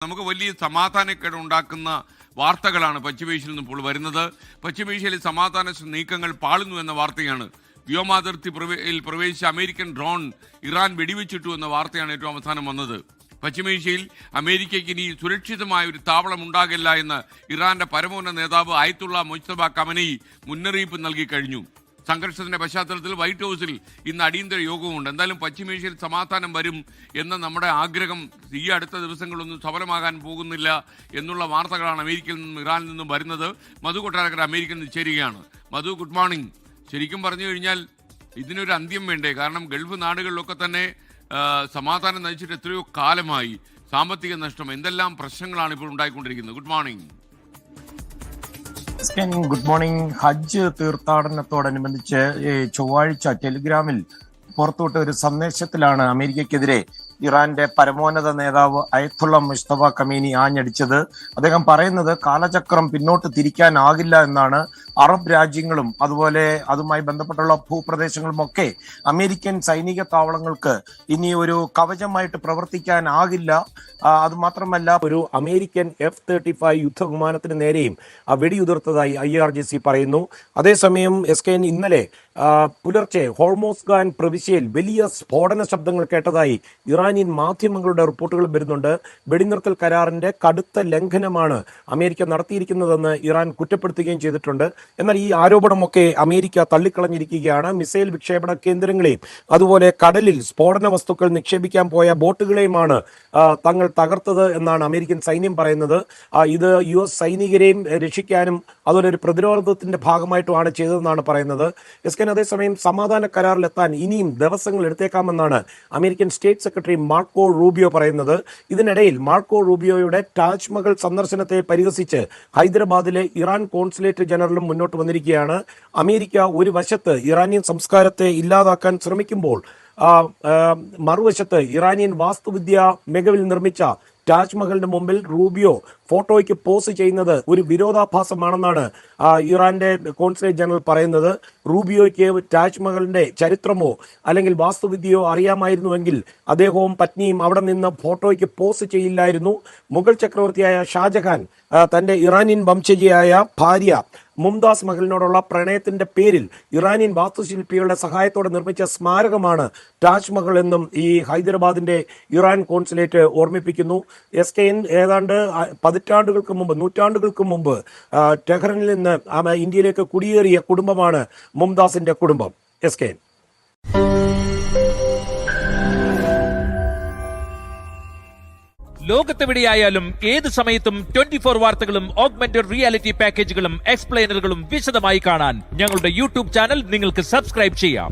നമുക്ക് വലിയ സമാധാനക്കേട് ഉണ്ടാക്കുന്ന വാർത്തകളാണ് പശ്ചിമേഷ്യയിൽ നിന്ന് ഇപ്പോൾ വരുന്നത്. പശ്ചിമേഷ്യയിലെ സമാധാന നീക്കങ്ങൾ പാളുന്നു എന്ന വാർത്തയാണ്. വ്യോമാതിർത്തി പ്രവേശിച്ച അമേരിക്കൻ ഡ്രോൺ ഇറാൻ വെടിവെച്ചിട്ടു എന്ന വാർത്തയാണ് ഏറ്റവും അവസാനം വന്നത്. പശ്ചിമേഷ്യയിൽ അമേരിക്കയ്ക്ക് ഇനി സുരക്ഷിതമായ ഒരു താവളം ഉണ്ടാകില്ല എന്ന് ഇറാന്റെ പരമോന്നത നേതാവ് ആയത്തുള്ള മുജ്തബ ഖമനയി മുന്നറിയിപ്പ് നൽകി കഴിഞ്ഞു. സംഘർഷത്തിന്റെ പശ്ചാത്തലത്തിൽ വൈറ്റ് ഹൗസിൽ ഇന്ന് അടിയന്തര യോഗമുണ്ട്. എന്തായാലും പശ്ചിമേഷ്യയിൽ സമാധാനം വരും എന്ന നമ്മുടെ ആഗ്രഹം ഈ അടുത്ത ദിവസങ്ങളൊന്നും സഫലമാകാൻ പോകുന്നില്ല എന്നുള്ള വാർത്തകളാണ് അമേരിക്കയിൽ നിന്നും ഇറാനിൽ നിന്നും വരുന്നത്. മധു കൊട്ടാരക്കര അമേരിക്കയിൽ നിന്ന് ചേരുകയാണ്. മധു, ഗുഡ് മോർണിംഗ്. ശരിക്കും പറഞ്ഞു കഴിഞ്ഞാൽ ഇതിനൊരു അന്ത്യം വേണ്ടേ? കാരണം ഗൾഫ് നാടുകളിലൊക്കെ തന്നെ സമാധാനം നയിച്ചിട്ട് എത്രയോ കാലമായി. സാമ്പത്തിക നഷ്ടം, എന്തെല്ലാം പ്രശ്നങ്ങളാണ് ഇപ്പോൾ ഉണ്ടായിക്കൊണ്ടിരിക്കുന്നത്. Good morning. Good morning. ഹജ്ജ് തീർത്ഥാടനത്തോടനുബന്ധിച്ച് ചൊവ്വാഴ്ച ടെലിഗ്രാമിൽ പുറത്തുവിട്ട ഒരു സന്ദേശത്തിലാണ് അമേരിക്കയ്ക്കെതിരെ ഇറാന്റെ പരമോന്നത നേതാവ് അയത്തുള്ള മുസ്തഫ ഖമീനി ആഞ്ഞടിച്ചത്. അദ്ദേഹം പറയുന്നത് കാലചക്രം പിന്നോട്ട് തിരിക്കാനാകില്ല എന്നാണ്. അറബ് രാജ്യങ്ങളും അതുപോലെ അതുമായി ബന്ധപ്പെട്ടുള്ള ഭൂപ്രദേശങ്ങളും ഒക്കെ അമേരിക്കൻ സൈനിക താവളങ്ങൾക്ക് ഇനി ഒരു കവചമായിട്ട് പ്രവർത്തിക്കാനാകില്ല. അതുമാത്രമല്ല, ഒരു അമേരിക്കൻ F-35 യുദ്ധവിമാനത്തിന് നേരെയും വെടിയുതിർത്തതായി IRGC പറയുന്നു. അതേസമയം SKN ഇന്നലെ പുലർച്ചെ ഹോർമോസ്ഗാൻ പ്രവിശ്യയിൽ വലിയ സ്ഫോടന ശബ്ദങ്ങൾ കേട്ടതായി ഇറാനിയൻ മാധ്യമങ്ങളുടെ റിപ്പോർട്ടുകൾ വരുന്നുണ്ട്. വെടിനിർത്തൽ കരാറിന്റെ കടുത്ത ലംഘനമാണ് അമേരിക്ക നടത്തിയിരിക്കുന്നതെന്ന് ഇറാൻ കുറ്റപ്പെടുത്തുകയും ചെയ്തിട്ടുണ്ട്. എന്നാൽ ഈ ആരോപണമൊക്കെ അമേരിക്ക തള്ളിക്കളഞ്ഞിരിക്കുകയാണ്. മിസൈൽ വിക്ഷേപണ കേന്ദ്രങ്ങളെയും അതുപോലെ കടലിൽ സ്ഫോടന വസ്തുക്കൾ നിക്ഷേപിക്കാൻ പോയ ബോട്ടുകളെയുമാണ് തങ്ങൾ തകർത്തത് എന്നാണ് അമേരിക്കൻ സൈന്യം പറയുന്നത്. ഇത് US സൈനികരെയും രക്ഷിക്കാനും അതുപോലെ ഒരു പ്രതിരോധത്തിന്റെ ഭാഗമായിട്ടുമാണ് ചെയ്തതെന്നാണ് പറയുന്നത്. അതേസമയം സമാധാന കരാറിലെത്താൻ ഇനിയും ദിവസങ്ങൾ എടുത്തേക്കാമെന്നാണ് American state secretary Marco Rubio പറയുന്നത്. ഇതിനിടയിൽ മാർക്കോ റൂബിയോയുടെ താജ്മഹൽ സന്ദർശനത്തെ പരിഹസിച്ച് ഹൈദരാബാദിലെ ഇറാൻ കോൺസുലേറ്റ് ജനറലും മുന്നോട്ട് വന്നിരിക്കുകയാണ്. അമേരിക്ക ഒരു വശത്ത് ഇറാനിയൻ സംസ്കാരത്തെ ഇല്ലാതാക്കാൻ ശ്രമിക്കുമ്പോൾ മറുവശത്ത് ഇറാനിയൻ വാസ്തുവിദ്യ മികവിൽ നിർമ്മിച്ച താജ്മഹലിന് മുമ്പിൽ റൂബിയോ ഫോട്ടോയ്ക്ക് പോസ്റ്റ് ചെയ്യുന്നത് ഒരു വിരോധാഭാസമാണെന്നാണ് ഇറാന്റെ കോൺസുലേറ്റ് ജനറൽ പറയുന്നത്. റൂബിയോയ്ക്ക് താജ്മഹലിന്റെ ചരിത്രമോ അല്ലെങ്കിൽ വാസ്തുവിദ്യയോ അറിയാമായിരുന്നുവെങ്കിൽ അദ്ദേഹവും പത്നിയും അവിടെ നിന്ന് ഫോട്ടോയ്ക്ക് പോസ്റ്റ് ചെയ്യില്ലായിരുന്നു. മുഗൾ ചക്രവർത്തിയായ ഷാജഹാൻ തന്റെ ഇറാനിയൻ വംശജയായ ഭാര്യ മുംതാസ് മഹലിനോടുള്ള പ്രണയത്തിന്റെ പേരിൽ ഇറാനിയൻ വാസ്തുശില്പികളുടെ സഹായത്തോടെ നിർമ്മിച്ച സ്മാരകമാണ് താജ്മഹൽ എന്നും ഈ ഹൈദരാബാദിന്റെ ഇറാൻ കോൺസുലേറ്റ് ഓർമ്മിപ്പിക്കുന്നു. SKN ഏതാണ്ട് നൂറ്റാണ്ടുകൾക്ക് മുമ്പ് ടെഹ്റാനിൽ നിന്ന് ഇന്ത്യയിലേക്ക് കുടിയേറിയ കുടുംബമാണ് മുംതാസിന്റെ കുടുംബം. SKN. ലോകത്തെവിടെയായാലും ഏത് സമയത്തും 24 വാർത്തകളും ഓഗ്മെന്റഡ് റിയാലിറ്റി പാക്കേജുകളും എക്സ്പ്ലെയിനറുകളും വിശദമായി കാണാൻ ഞങ്ങളുടെ YouTube ചാനൽ നിങ്ങൾക്ക് സബ്സ്ക്രൈബ് ചെയ്യാം.